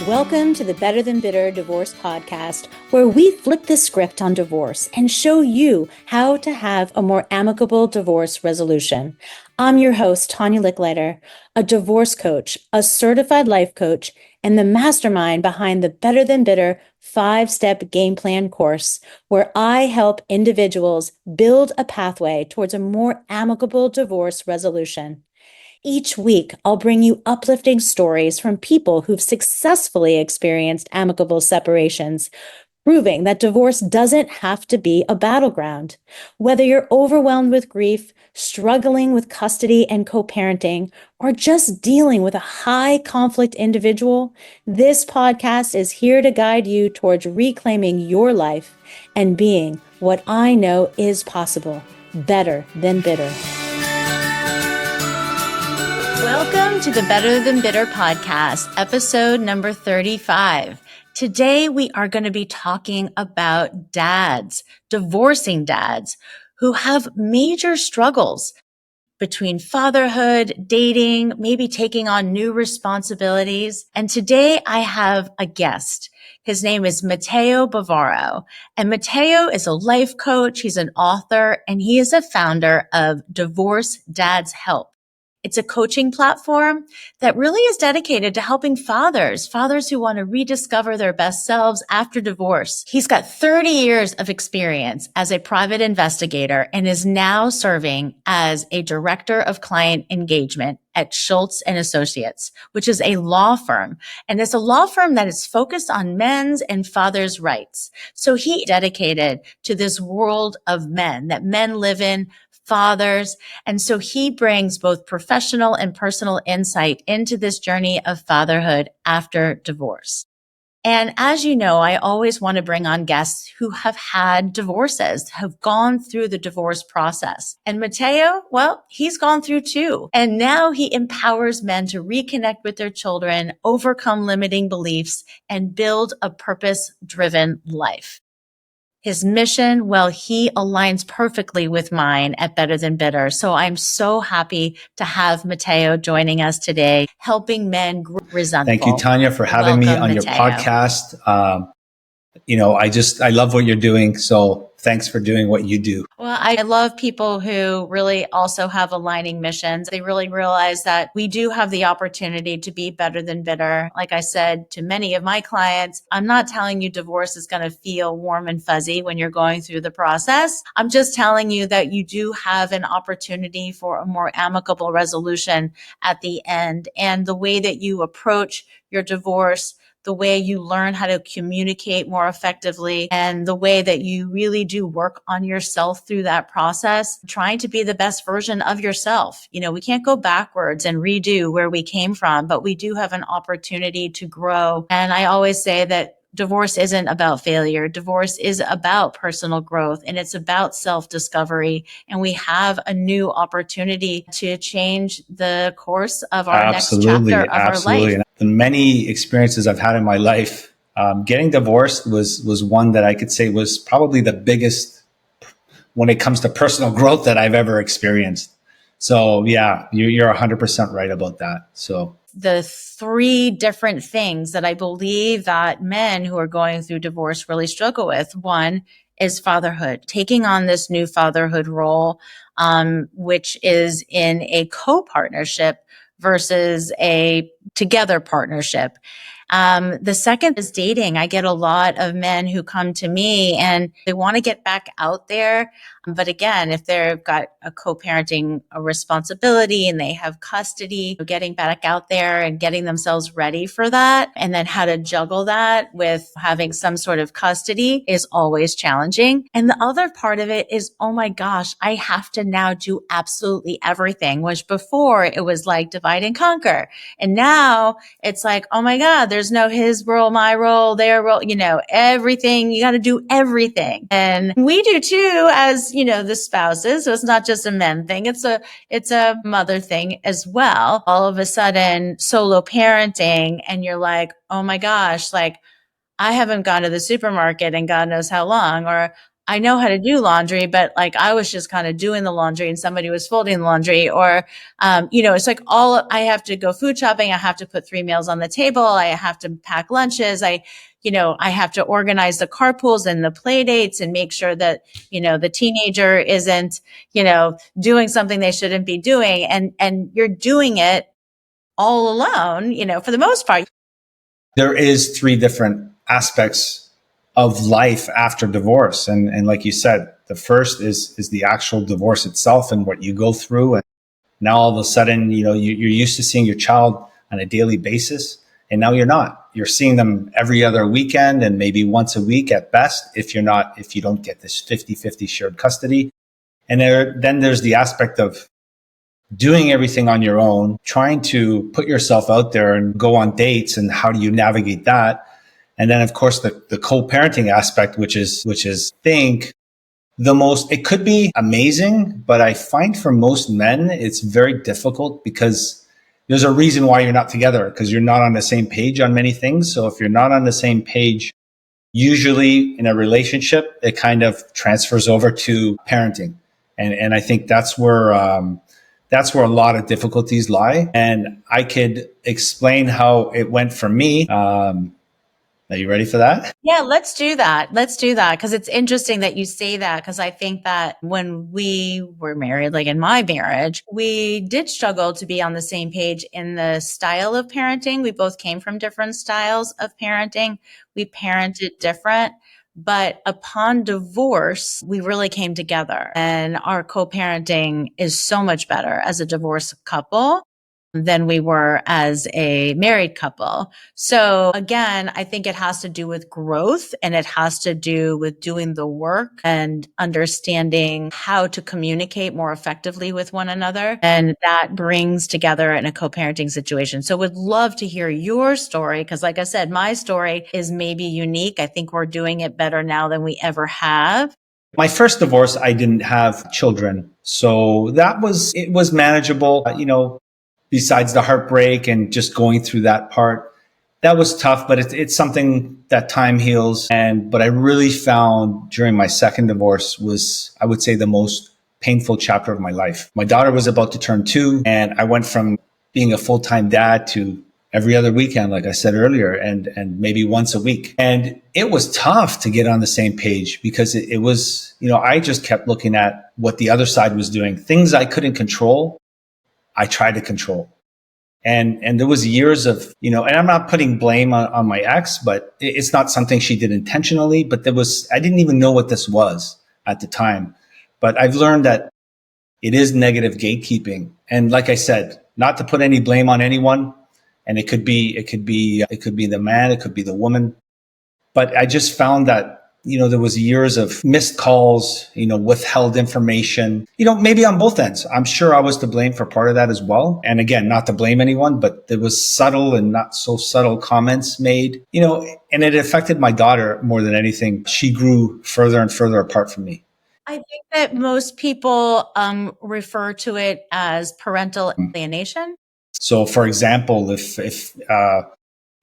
Welcome to the Better Than Bitter Divorce Podcast, where we flip the script on divorce and show you how to have a more amicable divorce resolution. I'm your host, Tanya Licklider, a divorce coach, a certified life coach, and the mastermind behind the Better Than Bitter 5-step game plan course, where I help individuals build a pathway towards a more amicable divorce resolution. Each week, I'll bring you uplifting stories from people who've successfully experienced amicable separations, proving that divorce doesn't have to be a battleground. Whether you're overwhelmed with grief, struggling with custody and co-parenting, or just dealing with a high conflict individual, this podcast is here to guide you towards reclaiming your life and being what I know is possible, better than bitter. Welcome to the Better Than Bitter podcast, episode number 35. Today, we are going to be talking about dads, divorcing dads, who have major struggles between fatherhood, dating, maybe taking on new responsibilities. And today, I have a guest. His name is Matteo Bavaro. And Matteo is a life coach, he's an author, and he is a founder of Divorce Dads Help. It's a coaching platform that really is dedicated to helping fathers who want to rediscover their best selves after divorce. He's got 30 years of experience as a private investigator and is now serving as a director of client engagement at Schultz and Associates, which is a law firm. And it's a law firm that is focused on men's and fathers' rights. So he dedicated to this world of men that men live in, fathers. And so he brings both professional and personal insight into this journey of fatherhood after divorce. And as you know, I always want to bring on guests who have had divorces, have gone through the divorce process. And Matteo, well, he's gone through too. And now he empowers men to reconnect with their children, overcome limiting beliefs, and build a purpose-driven life. His mission, well, he aligns perfectly with mine at Better Than Bitter. So I'm so happy to have Matteo joining us today, helping men grow resentful. Thank you, Tanya, for having me on your podcast. I love what you're doing. So thanks for doing what you do. Well, I love people who really also have aligning missions. They really realize that we do have the opportunity to be better than bitter. Like I said to many of my clients, I'm not telling you divorce is going to feel warm and fuzzy when you're going through the process. I'm just telling you that you do have an opportunity for a more amicable resolution at the end. And the way that you approach your divorce, the way you learn how to communicate more effectively, and the way that you really do work on yourself through that process, trying to be the best version of yourself. You know, we can't go backwards and redo where we came from, but we do have an opportunity to grow. And I always say that divorce isn't about failure. Divorce is about personal growth, and it's about self-discovery. And we have a new opportunity to change the course of our next chapter of our life. The many experiences I've had in my life, getting divorced was one that I could say was probably the biggest when it comes to personal growth that I've ever experienced. So yeah, you're 100% right about that. So the three different things that I believe that men who are going through divorce really struggle with. One is fatherhood, taking on this new fatherhood role, which is in a co-partnership versus a together partnership. The second is dating. I get a lot of men who come to me and they want to get back out there. But again, if they've got a co-parenting responsibility and they have custody, getting back out there and getting themselves ready for that, and then how to juggle that with having some sort of custody is always challenging. And the other part of it is, oh my gosh, I have to now do absolutely everything, which before it was like divide and conquer. And now it's like, oh my God, there's no his role, my role, their role, everything. You got to do everything. And we do too as, the spouses. So it's not just a men thing. It's a mother thing as well. All of a sudden solo parenting and you're like, oh my gosh, like I haven't gone to the supermarket in God knows how long, or I know how to do laundry, but like I was just kind of doing the laundry and somebody was folding the laundry or, it's like I have to go food shopping. I have to put 3 meals on the table. I have to pack lunches. I have to organize the carpools and the play dates and make sure that, the teenager isn't, doing something they shouldn't be doing. And you're doing it all alone, for the most part. There is three different aspects of life after divorce. And like you said, the first is the actual divorce itself and what you go through. And now all of a sudden, you're used to seeing your child on a daily basis. And now you're not. You're seeing them every other weekend and maybe once a week at best if you don't get this 50-50 shared custody. And then there's the aspect of doing everything on your own, trying to put yourself out there and go on dates, and how do you navigate that? And then of course the co-parenting aspect, which is it could be amazing, but I find for most men, it's very difficult because there's a reason why you're not together, because you're not on the same page on many things. So if you're not on the same page, usually in a relationship, it kind of transfers over to parenting. And I think that's where a lot of difficulties lie. And I could explain how it went for me. Are you ready for that? Yeah, let's do that. Let's do that. Cause it's interesting that you say that. Cause I think that when we were married, like in my marriage, we did struggle to be on the same page in the style of parenting. We both came from different styles of parenting. We parented different. But upon divorce, we really came together, and our co-parenting is so much better as a divorced couple than we were as a married couple. So again, I think it has to do with growth, and it has to do with doing the work and understanding how to communicate more effectively with one another. And that brings together in a co-parenting situation. So would love to hear your story, because like I said, my story is maybe unique. I think we're doing it better now than we ever have. My first divorce, I didn't have children. So it was manageable. Besides the heartbreak and just going through that part, that was tough, but it's something that time heals. But I really found during my second divorce was, I would say, the most painful chapter of my life. My daughter was about to turn 2, and I went from being a full-time dad to every other weekend, like I said earlier, and maybe once a week. And it was tough to get on the same page because it was, I just kept looking at what the other side was doing. Things I couldn't control, I tried to control. And there was years of, and I'm not putting blame on my ex, but it's not something she did intentionally, but I didn't even know what this was at the time. But I've learned that it is negative gatekeeping. And like I said, not to put any blame on anyone. And it could be the man, it could be the woman. But I just found that there was years of missed calls, withheld information, maybe on both ends. I'm sure I was to blame for part of that as well. And again, not to blame anyone, but there was subtle and not so subtle comments made, and it affected my daughter more than anything. She grew further and further apart from me. I think that most people refer to it as parental alienation. So for example,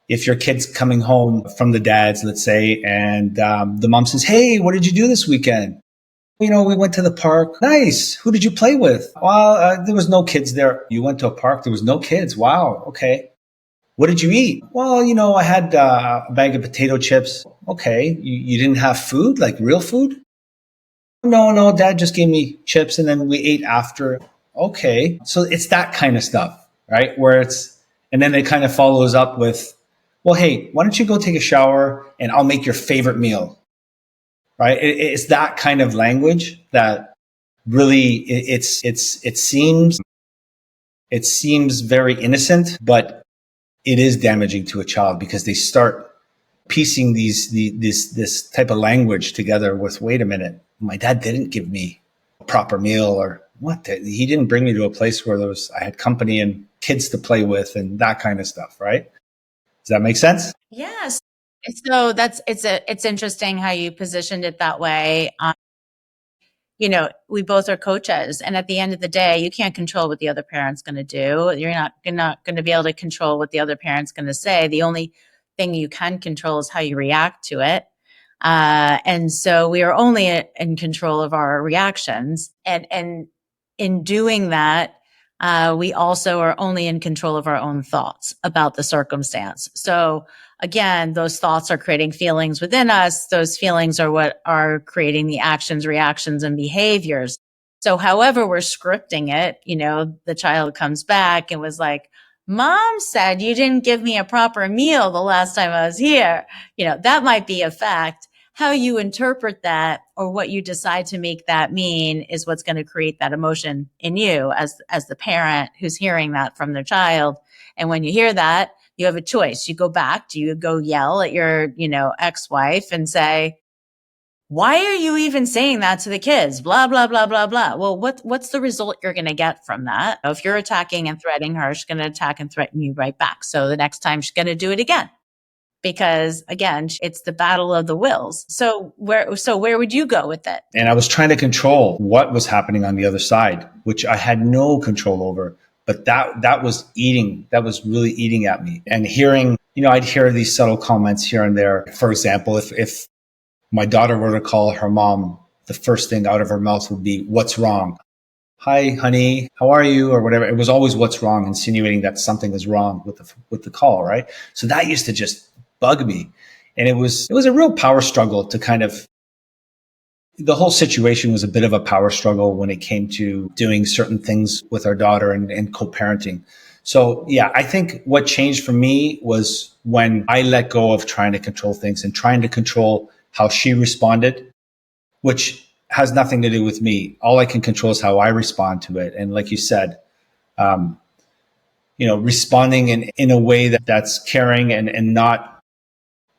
if your kid's coming home from the dad's, let's say, and the mom says, "Hey, what did you do this weekend?" We went to the park. Nice. Who did you play with? Well, there was no kids there. You went to a park. There was no kids. Wow. Okay. What did you eat? Well, I had a bag of potato chips. Okay. You didn't have food, like real food? No, dad just gave me chips and then we ate after. Okay. So it's that kind of stuff, right? And then it kind of follows up with, well, hey, why don't you go take a shower and I'll make your favorite meal, right? It's that kind of language that really it seems very innocent, but it is damaging to a child because they start piecing this type of language together with, wait a minute, my dad didn't give me a proper meal, or what? He didn't bring me to a place where I had company and kids to play with and that kind of stuff, right? Does that make sense? Yes. So it's interesting how you positioned it that way. We both are coaches, and at the end of the day, you can't control what the other parent's going to do. You're not going to be able to control what the other parent's going to say. The only thing you can control is how you react to it. And so we are only in control of our reactions. And in doing that, we also are only in control of our own thoughts about the circumstance. So again, those thoughts are creating feelings within us. Those feelings are what are creating the actions, reactions, and behaviors. So however we're scripting it, the child comes back and was like, Mom said you didn't give me a proper meal the last time I was here. That might be a fact. How you interpret that or what you decide to make that mean is what's going to create that emotion in you as the parent who's hearing that from their child. And when you hear that, you have a choice. You go back. Do you go yell at your, ex-wife and say, why are you even saying that to the kids? Blah, blah, blah, blah, blah. Well, what's the result you're going to get from that? If you're attacking and threatening her, she's going to attack and threaten you right back. So the next time she's going to do it again. Because again, it's the battle of the wills. So where would you go with it? And I was trying to control what was happening on the other side, which I had no control over. But that was really eating at me. And hearing, I'd hear these subtle comments here and there. For example, if my daughter were to call her mom, the first thing out of her mouth would be, "What's wrong?" "Hi, honey, how are you?" or whatever. It was always "what's wrong," insinuating that something was wrong with the call, right? So that used to just bug me. And it was a real power struggle to kind of, the whole situation was a bit of a power struggle when it came to doing certain things with our daughter and co-parenting. So yeah, I think what changed for me was when I let go of trying to control things and trying to control how she responded, which has nothing to do with me. All I can control is how I respond to it. And like you said, responding in a way that's caring and not,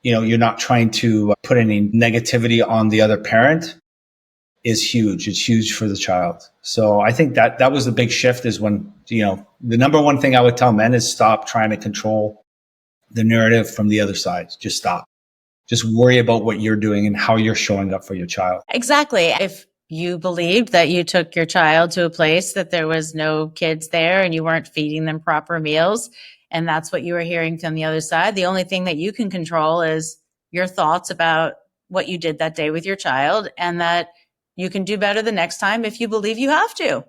you're not trying to put any negativity on the other parent is huge. It's huge for the child. So I think that was the big shift, is when, the number one thing I would tell men is stop trying to control the narrative from the other side. Just stop. Just worry about what you're doing and how you're showing up for your child. Exactly. If you believed that you took your child to a place that there was no kids there and you weren't feeding them proper meals, and that's what you were hearing from the other side, the only thing that you can control is your thoughts about what you did that day with your child, and that you can do better the next time if you believe you have to.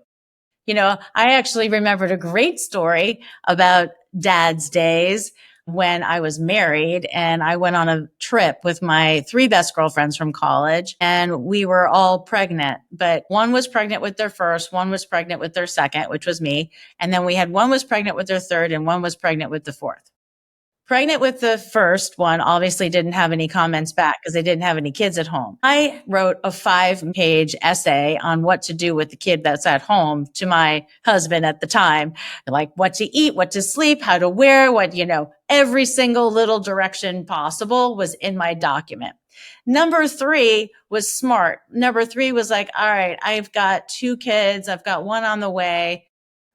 I actually remembered a great story about Dad's days when I was married, and I went on a trip with my 3 best girlfriends from college, and we were all pregnant, but one was pregnant with their first, one was pregnant with their second, which was me. And then we had one was pregnant with their third and one was pregnant with the fourth. Pregnant with the first one obviously didn't have any comments back because they didn't have any kids at home. I wrote a 5-page essay on what to do with the kid that's at home to my husband at the time, like what to eat, what to sleep, how to wear, every single little direction possible was in my document. Number 3 was smart. Number 3 was like, all right, I've got 2 kids. I've got one on the way.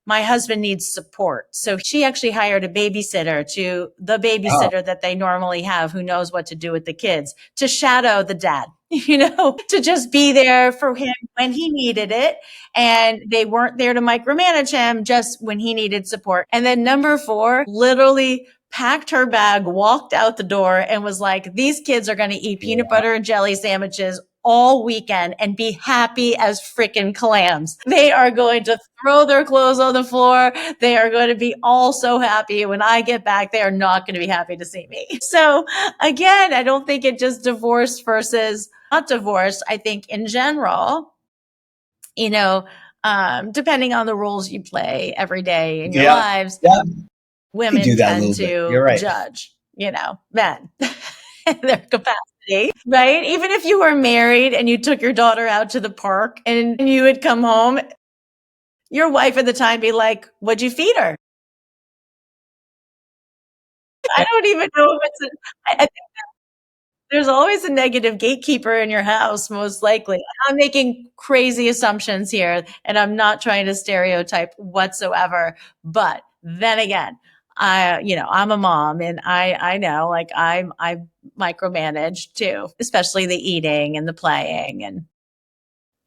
My husband needs support. So she actually hired a babysitter, to the babysitter that they normally have, who knows what to do with the kids, to shadow the dad, to just be there for him when he needed it. And they weren't there to micromanage him, just when he needed support. And then number 4 literally packed her bag, walked out the door, and was like, these kids are going to eat peanut butter and jelly sandwiches all weekend and be happy as freaking clams. They are going to throw their clothes on the floor. They are going to be all so happy. When I get back, they are not going to be happy to see me. So again, I don't think it just divorce versus not divorce. I think in general, depending on the roles you play every day in your lives, women tend to judge, men and their capacity, right? Even if you were married and you took your daughter out to the park and you would come home, your wife at the time be like, what'd you feed her? I don't even know if it's I think there's always a negative gatekeeper in your house, most likely. I'm making crazy assumptions here, and I'm not trying to stereotype whatsoever. But then again, I'm a mom, and I know, like, I micromanage too, especially the eating and the playing and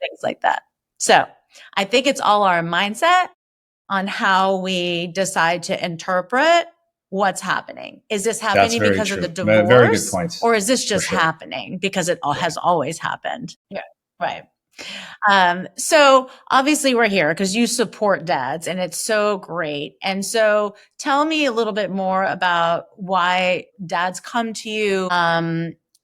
things like that. So I think it's all our mindset on how we decide to interpret what's happening. Is this That's happening very because of true. the divorce? Very good points. Or is this For just sure. happening because it all has always happened? Yeah. Right. So obviously we're here because you support dads and it's so great. And so tell me a little bit more about why dads come to you,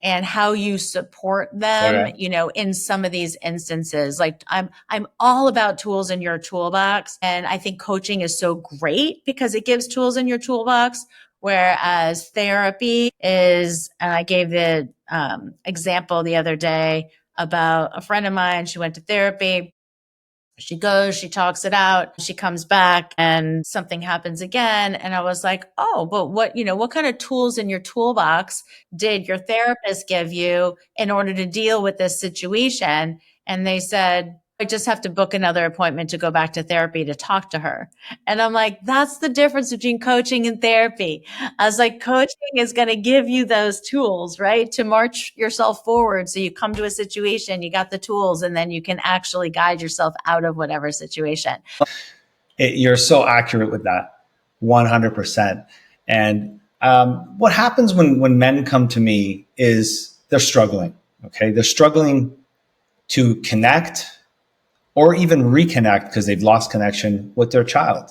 and how you support them, Okay. in some of these instances. Like I'm all about tools in your toolbox. And I think coaching is so great because it gives tools in your toolbox. Whereas therapy is, and I gave the example the other day about a friend of mine. She went to therapy. She goes, she talks it out, she comes back and something happens again. And I was like, oh, but what kind of tools in your toolbox did your therapist give you in order to deal with this situation? And they said, I just have to book another appointment to go back to therapy to talk to her. And I'm like, that's the difference between coaching and therapy. I was like, coaching is going to give you those tools, right? To march yourself forward. So you come to a situation, you got the tools, and then you can actually guide yourself out of whatever situation. You're so accurate with that, 100%. And what happens when men come to me is they're struggling. Okay. They're struggling to connect or even reconnect because they've lost connection with their child.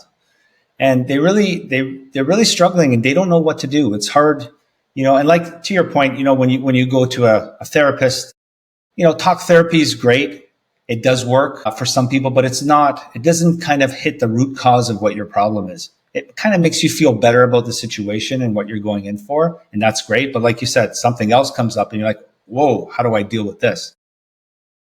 And they're really struggling and they don't know what to do. It's hard, and like to your point, when you go to a therapist, talk therapy is great. It does work for some people, but it doesn't kind of hit the root cause of what your problem is. It kind of makes you feel better about the situation and what you're going in for. And that's great. But like you said, something else comes up and you're like, whoa, how do I deal with this?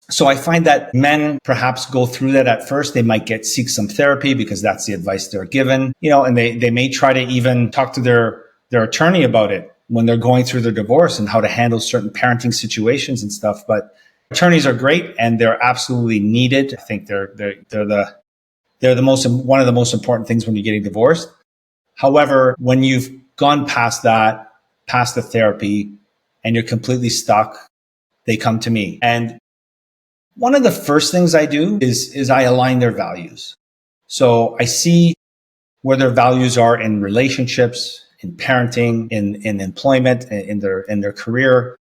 So I find that men perhaps go through that at first. They might seek some therapy because that's the advice they're given, and they may try to even talk to their attorney about it when they're going through their divorce and how to handle certain parenting situations and stuff. But attorneys are great and they're absolutely needed. I think they're one of the most important things when you're getting divorced. However, when you've gone past that, past the therapy, and you're completely stuck, they come to me. And one of the first things I do is I align their values. So I see where their values are in relationships, in parenting, in employment, in their career.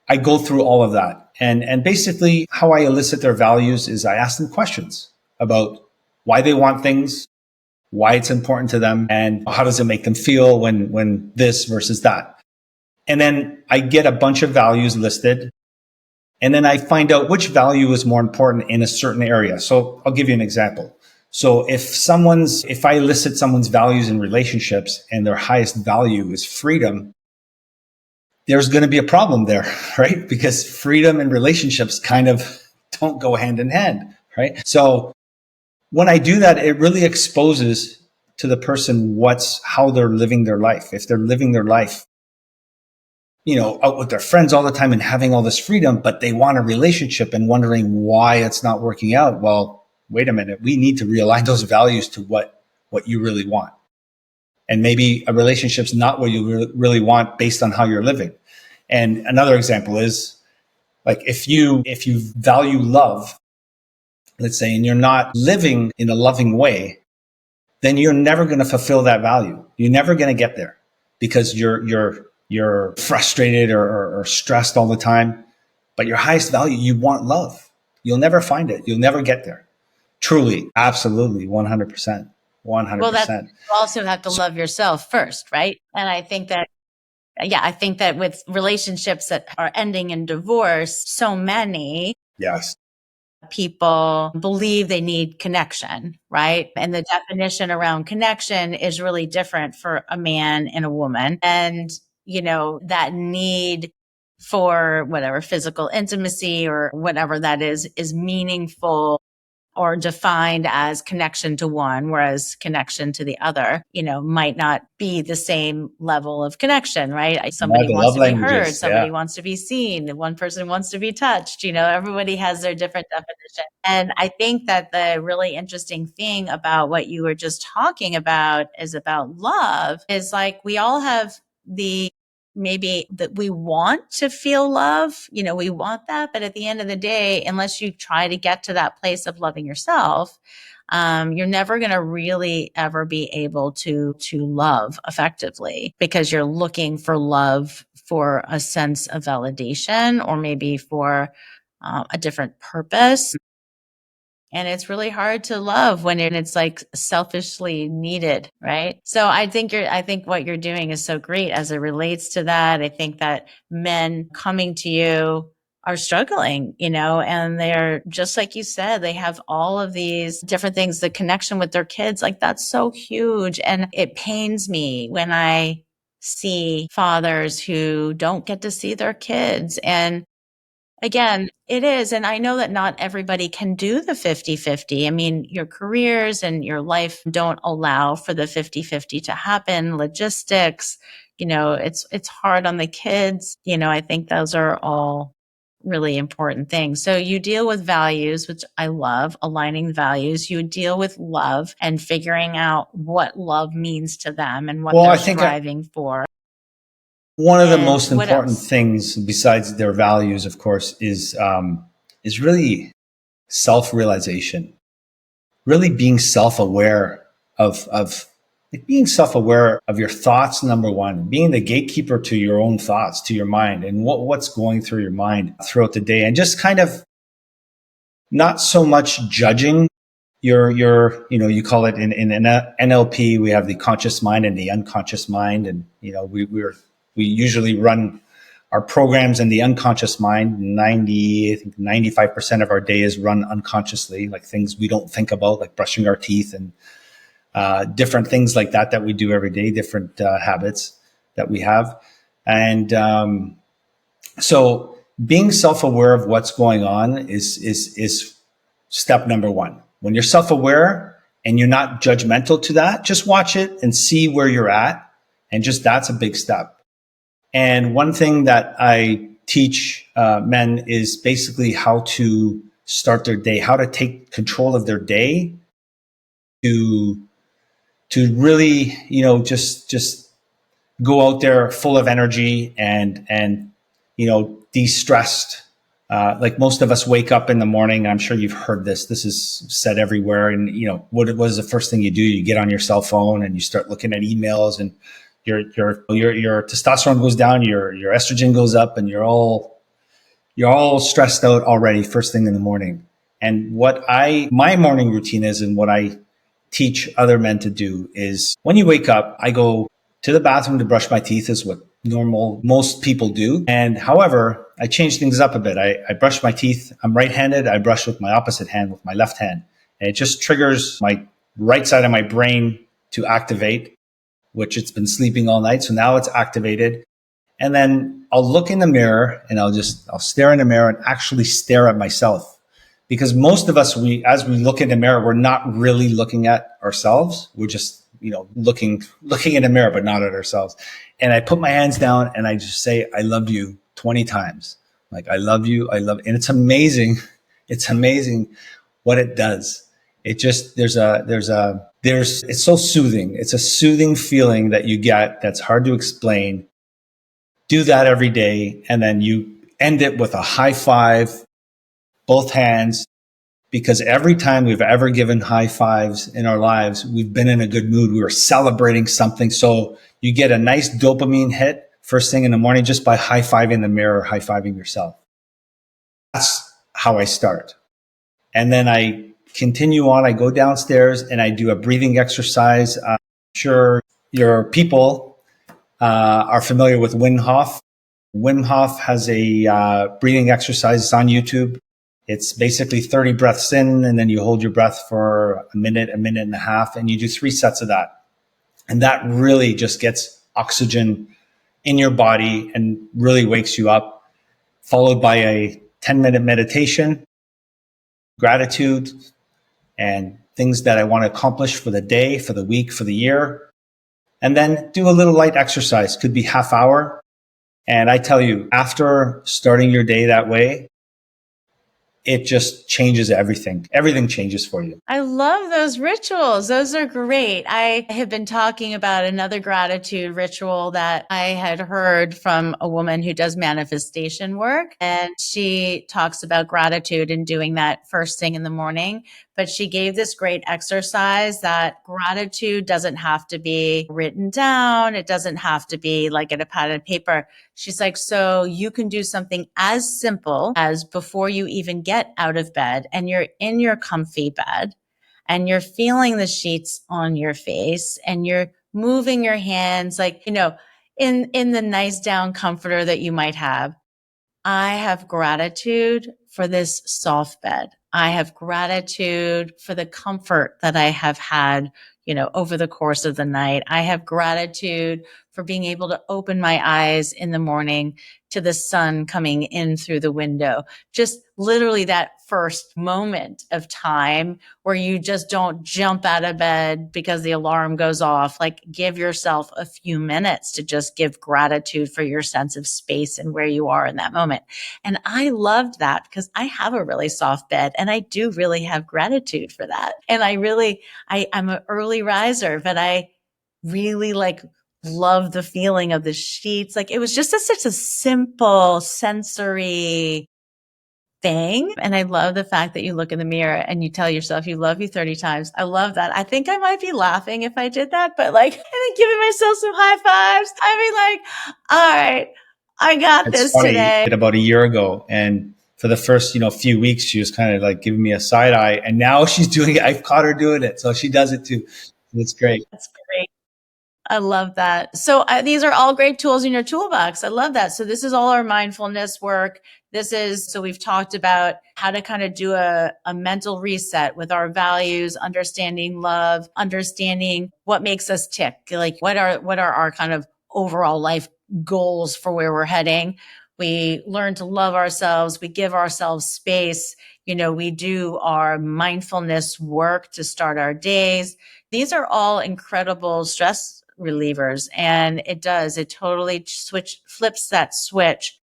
I go through all of that. And basically how I elicit their values is I ask them questions about why they want things, why it's important to them, and how does it make them feel when this versus that. And then I get a bunch of values listed. And then I find out which value is more important in a certain area. So I'll give you an example. So if I elicit someone's values in relationships and their highest value is freedom, there's going to be a problem there, right? Because freedom and relationships kind of don't go hand in hand, right? So when I do that, it really exposes to the person how they're living their life. If they're living their life out with their friends all the time and having all this freedom, but they want a relationship and wondering why it's not working out. Well, wait a minute. We need to realign those values to what you really want. And maybe a relationship's not what you really want based on how you're living. And another example is like, if you value love, let's say, and you're not living in a loving way, then you're never going to fulfill that value. You're never going to get there because you're frustrated or stressed all the time, but your highest value, you want love. You'll never find it. You'll never get there. Truly, absolutely, 100%. 100%. Well, you also have to love yourself first, right? And I think that with relationships that are ending in divorce, so many people believe they need connection, right? And the definition around connection is really different for a man and a woman. And that need for whatever physical intimacy or whatever that is meaningful or defined as connection to one, whereas connection to the other, might not be the same level of connection, right? Somebody wants to be heard, somebody wants to be seen, one person wants to be touched, everybody has their different definition. And I think that the really interesting thing about what you were just talking about is about love is like we all have maybe that we want to feel love, we want that. But at the end of the day, unless you try to get to that place of loving yourself, you're never going to really ever be able to love effectively, because you're looking for love for a sense of validation, or maybe for a different purpose. And it's really hard to love when it's like selfishly needed, right? So I think what you're doing is so great as it relates to that. I think that men coming to you are struggling, and they're just like you said, they have all of these different things, the connection with their kids, like that's so huge. And it pains me when I see fathers who don't get to see their kids. And again, it is. And I know that not everybody can do the 50-50. I mean, your careers and your life don't allow for the 50-50 to happen. Logistics, it's hard on the kids. I think those are all really important things. So you deal with values, which I love, aligning values. You deal with love and figuring out what love means to them and what they're striving for. One of the most important things, besides their values, of course, is really self-realization. Really being self-aware of being self-aware of your thoughts. Number one, being the gatekeeper to your own thoughts, to your mind, and what's going through your mind throughout the day, and just kind of not so much judging your you call it in NLP, we have the conscious mind and the unconscious mind, and we usually run our programs in the unconscious mind. 95% of our day is run unconsciously, like things we don't think about, like brushing our teeth and different things like that we do every day, different habits that we have. And so being self-aware of what's going on is step number one. When you're self-aware and you're not judgmental to that, just watch it and see where you're at. And just that's a big step. And one thing that I teach men is basically how to start their day, how to take control of their day to really, just go out there full of energy and de-stressed. Like most of us wake up in the morning. I'm sure you've heard this. This is said everywhere. And, what is the first thing you do? You get on your cell phone and you start looking at emails, and your testosterone goes down, your estrogen goes up, and you're all stressed out already first thing in the morning. And my morning routine is, and what I teach other men to do is, when you wake up, I go to the bathroom to brush my teeth, is what most people do. And however, I change things up a bit. I brush my teeth. I'm right-handed. I brush with my opposite hand, with my left hand. And it just triggers my right side of my brain to activate, which it's been sleeping all night. So now it's activated. And then I'll look in the mirror and I'll stare in the mirror and actually stare at myself. Because most of us, as we look in the mirror, we're not really looking at ourselves. We're just, looking in the mirror, but not at ourselves. And I put my hands down and I just say, I love you 20 times. Like, I love you. And it's amazing. It's amazing what it does. It just, it's so soothing. It's a soothing feeling that you get that's hard to explain. Do that every day. And then you end it with a high five, both hands, because every time we've ever given high fives in our lives, we've been in a good mood. We were celebrating something. So you get a nice dopamine hit first thing in the morning just by high-fiving the mirror, high-fiving yourself. That's how I start. And then I continue on. I go downstairs and I do a breathing exercise. I'm sure your people are familiar with Wim Hof. Wim Hof has a breathing exercise. It's on YouTube. It's basically 30 breaths in, and then you hold your breath for a minute and a half, and you do 3 sets of that. And that really just gets oxygen in your body and really wakes you up, followed by a 10-minute meditation, gratitude, and things that I want to accomplish for the day, for the week, for the year. And then do a little light exercise, could be half hour. And I tell you, after starting your day that way, it just changes everything. Everything changes for you. I love those rituals. Those are great. I have been talking about another gratitude ritual that I had heard from a woman who does manifestation work. And she talks about gratitude and doing that first thing in the morning. but she gave this great exercise that gratitude doesn't have to be written down. It doesn't have to be like in a pad of paper. She's like, so you can do something as simple as before you even get out of bed and you're in your comfy bed and you're feeling the sheets on your face and you're moving your hands like, in the nice down comforter that you might have. I have gratitude for this soft bed. I have gratitude for the comfort that I have had, over the course of the night. I have gratitude for being able to open my eyes in the morning to the sun coming in through the window. Just literally that first moment of time where you just don't jump out of bed because the alarm goes off. Like, give yourself a few minutes to just give gratitude for your sense of space and where you are in that moment. And I loved that because I have a really soft bed and I do really have gratitude for that. And I'm an early riser, but I really love the feeling of the sheets. Like, it was just such a simple sensory thing. And I love the fact that you look in the mirror and you tell yourself you love you 30 times. I love that. I think I might be laughing if I did that, but I think giving myself some high fives. All right, I got It's this funny, today. about a year ago. And for the first, few weeks, she was kind of like giving me a side eye. And now she's doing it. I've caught her doing it. So she does it too. It's great. That's great. I love that. So these are all great tools in your toolbox. I love that. So this is all our mindfulness work. So we've talked about how to kind of do a mental reset with our values, understanding love, understanding what makes us tick. Like what are our kind of overall life goals for where we're heading. We learn to love ourselves. We give ourselves space. We do our mindfulness work to start our days. These are all incredible stress relievers. And it totally flips that switch.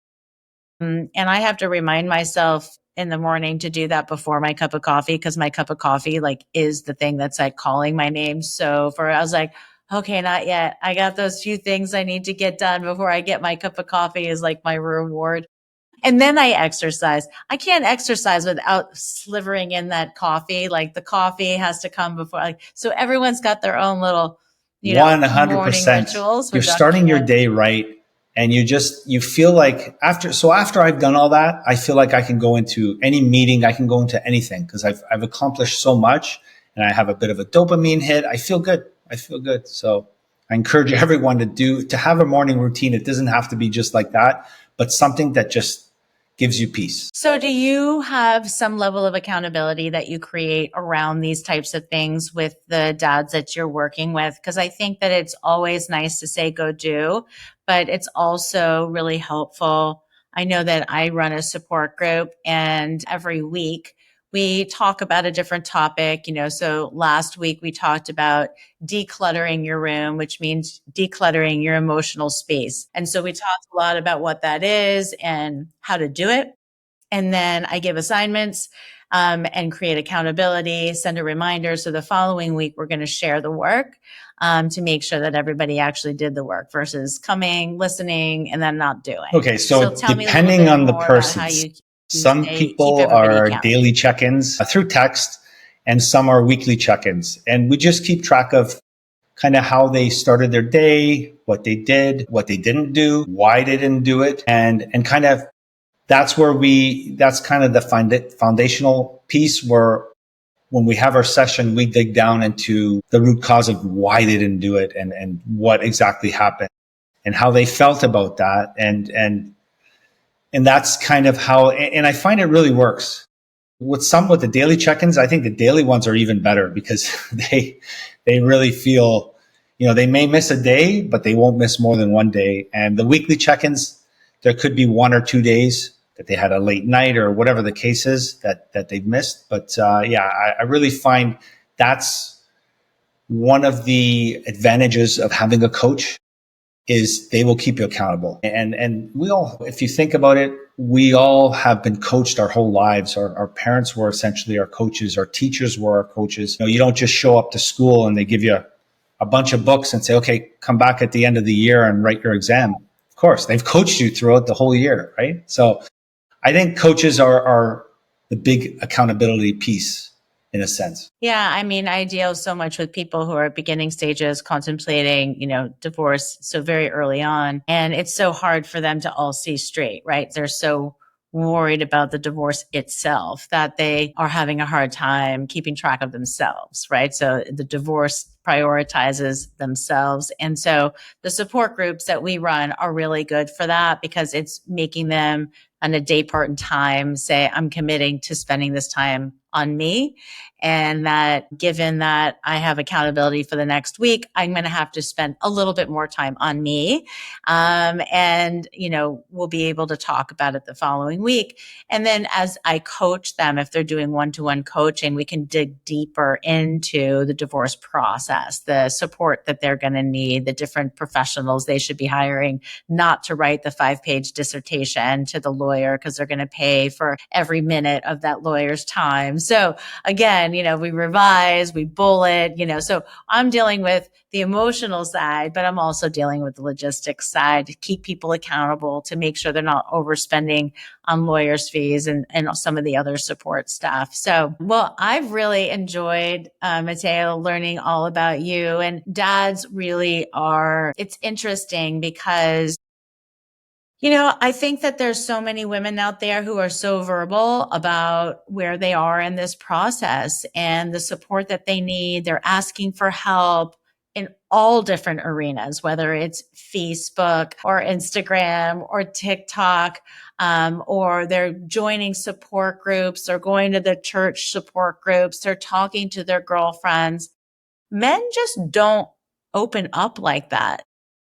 And I have to remind myself in the morning to do that before my cup of coffee, because my cup of coffee is the thing that's calling my name. So I was like, okay, not yet. I got those few things I need to get done before I get my cup of coffee is my reward. And then I exercise. I can't exercise without slivering in that coffee. The coffee has to come before. So everyone's got their own little, 100%. rituals. You're starting your day right. And you feel like after I've done all that, I feel like I can go into any meeting. I can go into anything because I've accomplished so much and I have a bit of a dopamine hit. I feel good. So I encourage everyone to have a morning routine. It doesn't have to be just like that, but something that just gives you peace. So do you have some level of accountability that you create around these types of things with the dads that you're working with? Because I think that it's always nice to say, go do, but it's also really helpful. I know that I run a support group and every week we talk about a different topic, so last week we talked about decluttering your room, which means decluttering your emotional space. And so we talked a lot about what that is and how to do it. And then I give assignments and create accountability, send a reminder. So the following week, we're going to share the work to make sure that everybody actually did the work versus coming, listening, and then not doing. Okay, so tell me depending on the person, some keep people are accountable. daily check-ins through text and some are weekly check-ins. And we just keep track of kind of how they started their day, what they did, what they didn't do, why they didn't do it. And kind of that's kind of the foundational piece where when we have our session, we dig down into the root cause of why they didn't do it and what exactly happened and how they felt about that. And that's kind of how, and I find it really works. With the daily check-ins, I think the daily ones are even better because they really feel, they may miss a day, but they won't miss more than one day. And the weekly check-ins, there could be 1 or 2 days that they had a late night or whatever the case is that they've missed. But I really find that's one of the advantages of having a coach is they will keep you accountable. And we all, if you think about it, we all have been coached our whole lives. Our parents were essentially our coaches. Our teachers were our coaches. You don't just show up to school and they give you a bunch of books and say, okay, come back at the end of the year and write your exam. Of course, they've coached you throughout the whole year, right? So I think coaches are the big accountability piece. in a sense. Yeah, I mean, I deal so much with people who are at beginning stages contemplating, divorce so very early on. And it's so hard for them to all see straight, right? They're so worried about the divorce itself that they are having a hard time keeping track of themselves, right? So the divorce prioritizes themselves. And so the support groups that we run are really good for that because it's making them on a day part and time say, I'm committing to spending this time on me. And that given that I have accountability for the next week, I'm going to have to spend a little bit more time on me. And, we'll be able to talk about it the following week. And then as I coach them, if they're doing one-to-one coaching, we can dig deeper into the divorce process, the support that they're going to need, the different professionals they should be hiring, not to write the 5-page dissertation to the lawyer because they're going to pay for every minute of that lawyer's time. So again, we revise, we bullet, so I'm dealing with the emotional side, but I'm also dealing with the logistics side to keep people accountable, to make sure they're not overspending on lawyers' fees and some of the other support stuff. So, well, I've really enjoyed, Matteo, learning all about you. And dads really it's interesting because I think that there's so many women out there who are so verbal about where they are in this process and the support that they need. They're asking for help in all different arenas, whether it's Facebook or Instagram or TikTok, or they're joining support groups or going to the church support groups. They're talking to their girlfriends. Men just don't open up like that.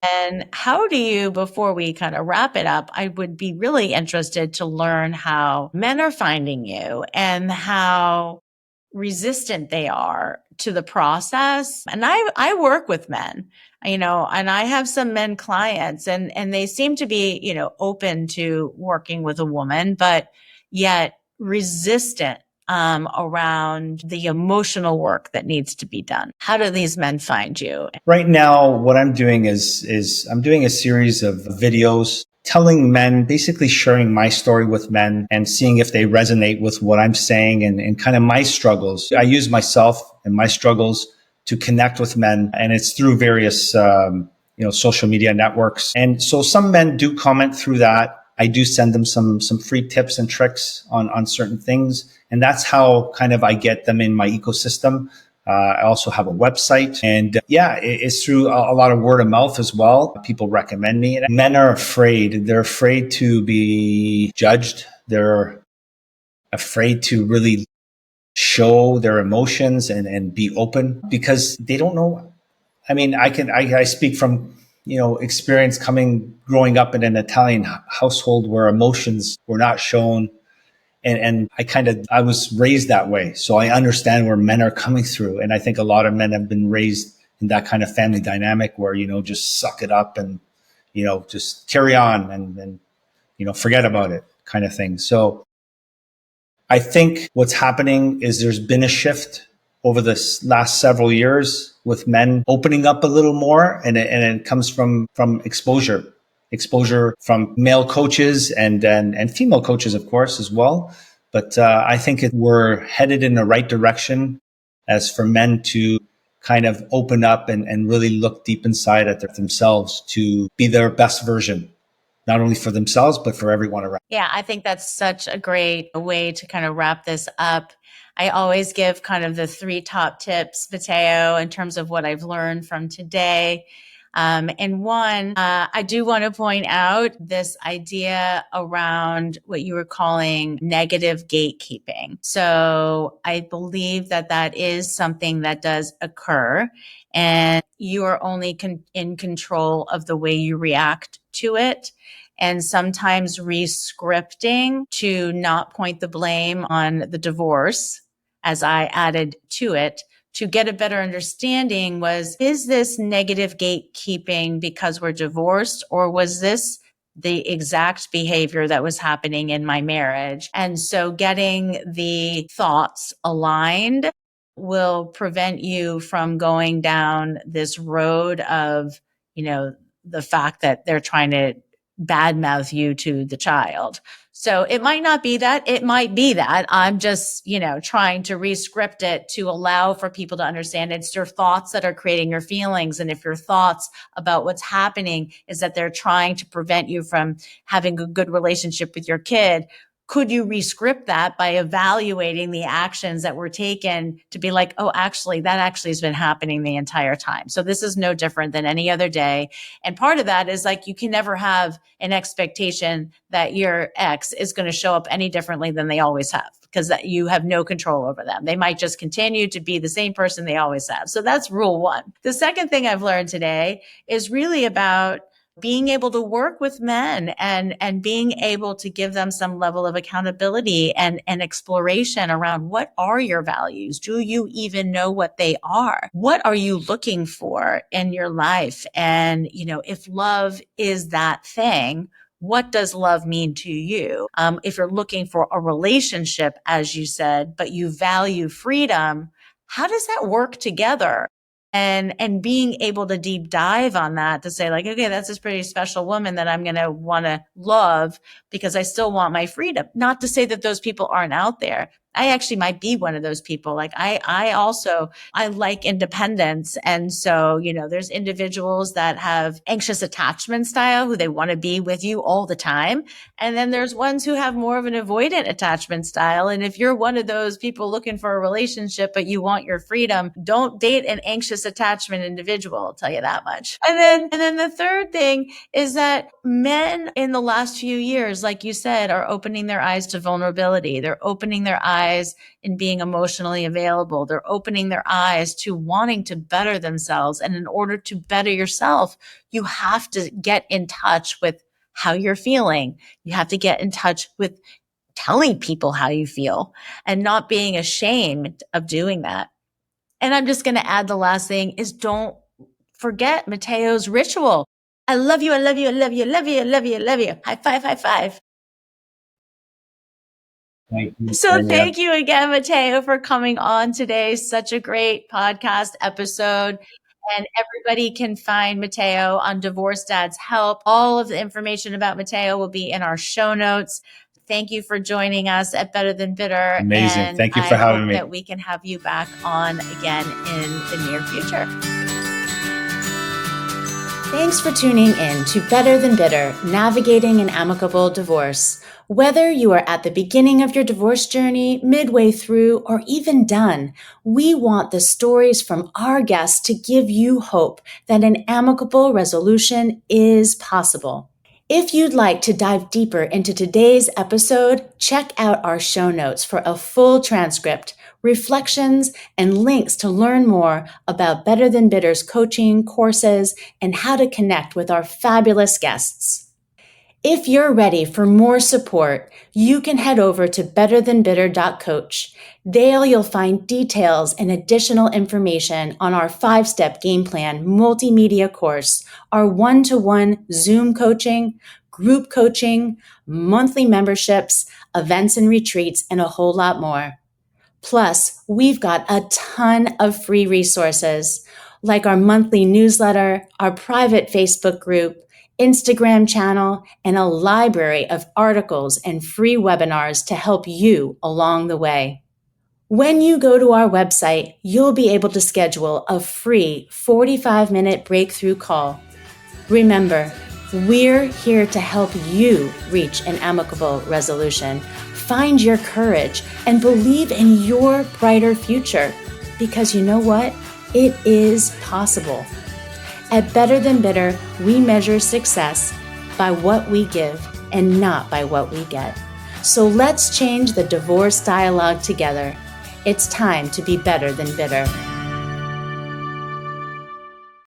And how do you, before we kind of wrap it up, I would be really interested to learn how men are finding you and how resistant they are to the process. And I work with men, and I have some men clients and they seem to be, open to working with a woman, but yet resistant around the emotional work that needs to be done. How do these men find you? Right now, what I'm doing is I'm doing a series of videos telling men, basically sharing my story with men and seeing if they resonate with what I'm saying and kind of my struggles. I use myself and my struggles to connect with men, and it's through various social media networks. And so some men do comment through that. I do send them some free tips and tricks on certain things. And that's how kind of I get them in my ecosystem. I also have a website, and it's through a lot of word of mouth as well. People recommend me. Men are afraid. They're afraid to be judged. They're afraid to really show their emotions and be open because they don't know. I mean, I speak from, experience growing up in an Italian household where emotions were not shown. And I was raised that way. So I understand where men are coming through. And I think a lot of men have been raised in that kind of family dynamic where, just suck it up and, just carry on and forget about it kind of thing. So I think what's happening is there's been a shift over the last several years with men opening up a little more. And it comes from exposure from male coaches and female coaches, of course, as well. But I think we're headed in the right direction as for men to kind of open up and really look deep inside at themselves to be their best version, not only for themselves, but for everyone around. Yeah, I think that's such a great way to kind of wrap this up. I always give kind of the 3 top tips, Matteo, in terms of what I've learned from today. And one, I do want to point out this idea around what you were calling negative gatekeeping. So I believe that is something that does occur, and you are only in control of the way you react to it. And sometimes rescripting to not point the blame on the divorce, as I added to it, to get a better understanding is this negative gatekeeping because we're divorced, or was this the exact behavior that was happening in my marriage? And so getting the thoughts aligned will prevent you from going down this road of, the fact that they're trying to badmouth you to the child. So it might not be that. It might be that. I'm just, trying to re-script it to allow for people to understand it's your thoughts that are creating your feelings. And if your thoughts about what's happening is that they're trying to prevent you from having a good relationship with your kid, could you re-script that by evaluating the actions that were taken to be like, oh, actually, that actually has been happening the entire time. So this is no different than any other day. And part of that is like, you can never have an expectation that your ex is going to show up any differently than they always have, because that you have no control over them. They might just continue to be the same person they always have. So that's rule one. The second thing I've learned today is really about being able to work with men and being able to give them some level of accountability and exploration around what are your values? Do you even know what they are? What are you looking for in your life? And, if love is that thing, what does love mean to you? If you're looking for a relationship, as you said, but you value freedom, how does that work together? And being able to deep dive on that to say like, okay, that's this pretty special woman that I'm going to want to love because I still want my freedom. Not to say that those people aren't out there. I actually might be one of those people. Like I like independence. And so, there's individuals that have anxious attachment style who they want to be with you all the time. And then there's ones who have more of an avoidant attachment style. And if you're one of those people looking for a relationship, but you want your freedom, don't date an anxious attachment individual. I'll tell you that much. And then the third thing is that men in the last few years, like you said, are opening their eyes to vulnerability. They're opening their eyes in being emotionally available. They're opening their eyes to wanting to better themselves. And in order to better yourself, you have to get in touch with how you're feeling. You have to get in touch with telling people how you feel and not being ashamed of doing that. And I'm just going to add the last thing is don't forget Matteo's ritual. I love you. I love you. I love you. I love you. I love you. I love you. High five. High five. Thank you. So thank you again, Matteo, for coming on today. Such a great podcast episode. And everybody can find Matteo on Divorce Dads Help. All of the information about Matteo will be in our show notes. Thank you for joining us at Better Than Bitter. Amazing. And thank you for having me. That we can have you back on again in the near future. Thanks for tuning in to Better Than Bitter, Navigating an Amicable Divorce. Whether you are at the beginning of your divorce journey, midway through, or even done, we want the stories from our guests to give you hope that an amicable resolution is possible. If you'd like to dive deeper into today's episode, check out our show notes for a full transcript, reflections, and links to learn more about Better Than Bitter's coaching, courses, and how to connect with our fabulous guests. If you're ready for more support, you can head over to betterthanbitter.coach. There you'll find details and additional information on our 5-step game plan multimedia course, our one-to-one Zoom coaching, group coaching, monthly memberships, events and retreats, and a whole lot more. Plus, we've got a ton of free resources like our monthly newsletter, our private Facebook group, Instagram channel, and a library of articles and free webinars to help you along the way. When you go to our website, you'll be able to schedule a free 45-minute breakthrough call. Remember, we're here to help you reach an amicable resolution, find your courage, and believe in your brighter future. Because you know what? It is possible. At Better Than Bitter, we measure success by what we give and not by what we get. So let's change the divorce dialogue together. It's time to be better than bitter.